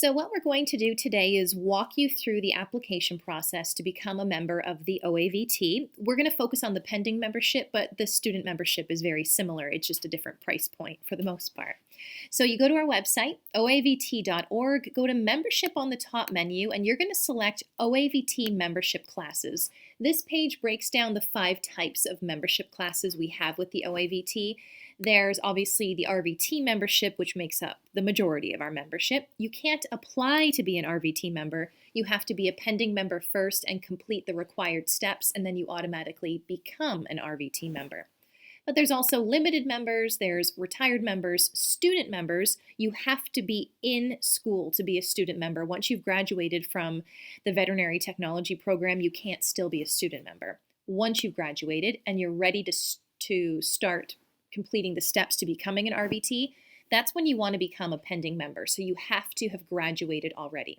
So what we're going to do today is walk you through the application process to become a member of the OAVT. We're going to focus on the pending membership, but the student membership is very similar. It's just a different price point for the most part. So you go to our website, oavt.org, go to membership on the top menu, and you're going to select OAVT membership classes. This page breaks down the 5 types of membership classes we have with the OAVT. There's obviously the RVT membership, which makes up the majority of our membership. You can't apply to be an RVT member. You have to be a pending member first and complete the required steps, and then you automatically become an RVT member. But there's also limited members, there's retired members, student members. You have to be in school to be a student member. Once you've graduated from the veterinary technology program, you can't still be a student member. Once you've graduated and you're ready to start completing the steps to becoming an RVT, that's when you want to become a pending member. So you have to have graduated already.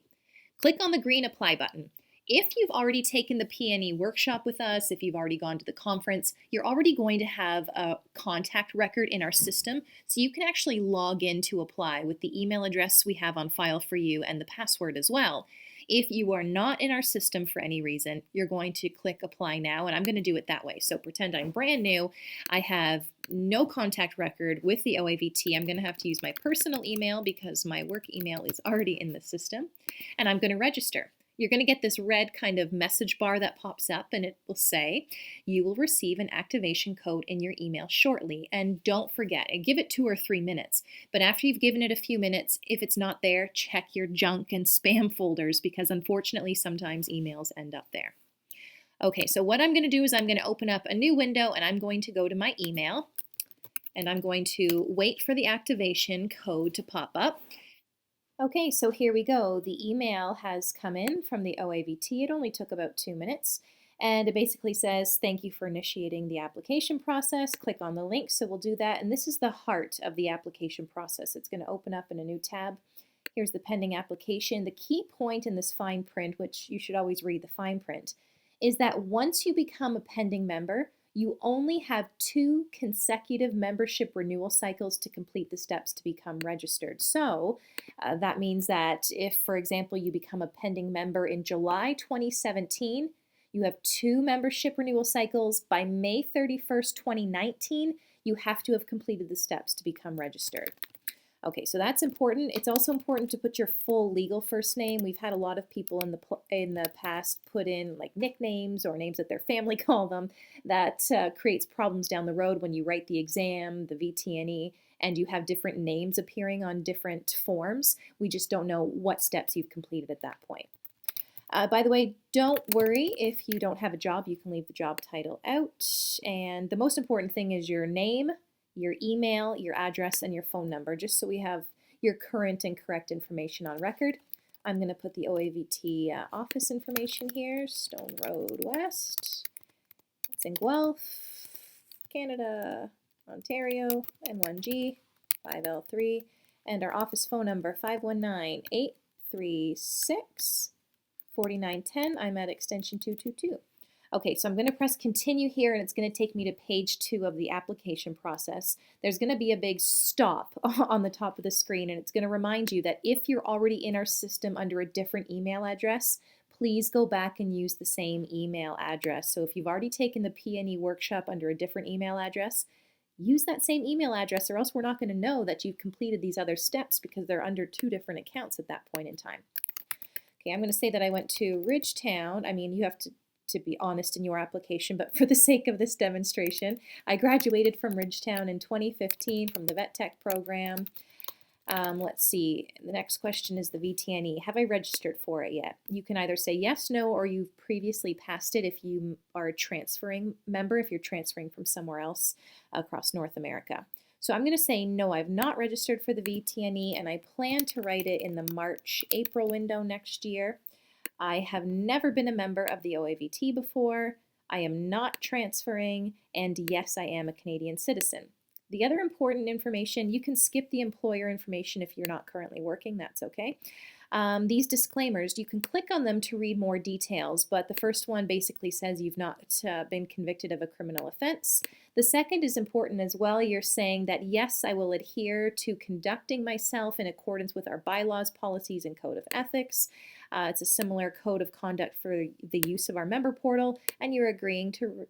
Click on the green apply button. If you've already taken the PNE workshop with us, if you've already gone to the conference, you're already going to have a contact record in our system, so you can actually log in to apply with the email address we have on file for you and the password as well. If you are not in our system for any reason, you're going to click apply now, and I'm going to do it that way. So pretend I'm brand new. I have no contact record with the OAVT. I'm going to have to use my personal email because my work email is already in the system, and I'm going to register. You're going to get this red kind of message bar that pops up, and it will say, you will receive an activation code in your email shortly. And don't forget, and give it 2 or 3 minutes. But after you've given it a few minutes, if it's not there, check your junk and spam folders, because unfortunately sometimes emails end up there. Okay, so what I'm going to do is I'm going to open up a new window, and I'm going to go to my email, and I'm going to wait for the activation code to pop up. Okay, so here we go. The email has come in from the OAVT. It only took about 2 minutes. And it basically says, thank you for initiating the application process. Click on the link. So we'll do that. And this is the heart of the application process. It's going to open up in a new tab. Here's the pending application. The key point in this fine print, which you should always read the fine print, is that once you become a pending member, you only have 2 consecutive membership renewal cycles to complete the steps to become registered. So that means that if, for example, you become a pending member in July 2017, you have 2 membership renewal cycles. By May 31st, 2019, you have to have completed the steps to become registered. Okay, so that's important. It's also important to put your full legal first name. We've had a lot of people in the past put in like nicknames or names that their family call them. That creates problems down the road when you write the exam, the VTNE, and you have different names appearing on different forms. We just don't know what steps you've completed at that point. By the way, don't worry if you don't have a job. You can leave the job title out. And the most important thing is your name, your email, your address, and your phone number, just so we have your current and correct information on record. I'm going to put the OAVT office information here, Stone Road West. It's in Guelph, Canada, Ontario, N1G, 5L3, and our office phone number, 519-836-4910. I'm at extension 222. Okay, so I'm going to press continue here, and it's going to take me to page 2 of the application process. There's going to be a big stop on the top of the screen, and it's going to remind you that if you're already in our system under a different email address, please go back and use the same email address. So if you've already taken the PNE workshop under a different email address, use that same email address, or else we're not going to know that you've completed these other steps because they're under 2 different accounts at that point in time. Okay, I'm going to say that I went to Ridgetown. I mean, you have to be honest in your application, but for the sake of this demonstration, I graduated from Ridgetown in 2015 from the Vet Tech program. Let's see, the next question is the VTNE. Have I registered for it yet? You can either say yes, no, or you've previously passed it if you are a transferring member, if you're transferring from somewhere else across North America. So I'm going to say no, I've not registered for the VTNE, and I plan to write it in the March-April window next year. I have never been a member of the OAVT before. I am not transferring, and yes, I am a Canadian citizen. The other important information, you can skip the employer information if you're not currently working, that's okay. These disclaimers, you can click on them to read more details, but the first one basically says you've not been convicted of a criminal offense. The second is important as well. You're saying that, yes, I will adhere to conducting myself in accordance with our bylaws, policies, and code of ethics. It's a similar code of conduct for the use of our member portal, and you're agreeing to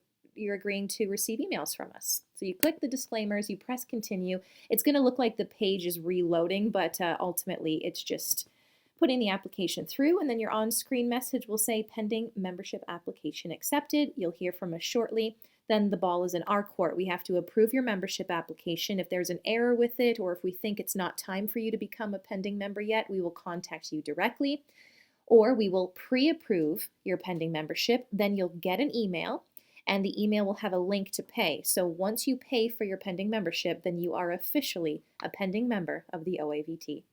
receive emails from us. So you click the disclaimers, you press continue. It's going to look like the page is reloading, but ultimately it's just putting the application through, and then your on-screen message will say pending membership application accepted. You'll hear from us shortly. Then the ball is in our court. We have to approve your membership application. If there's an error with it, or if we think it's not time for you to become a pending member yet, we will contact you directly, or we will pre-approve your pending membership. Then you'll get an email, and the email will have a link to pay. So once you pay for your pending membership, then you are officially a pending member of the OAVT.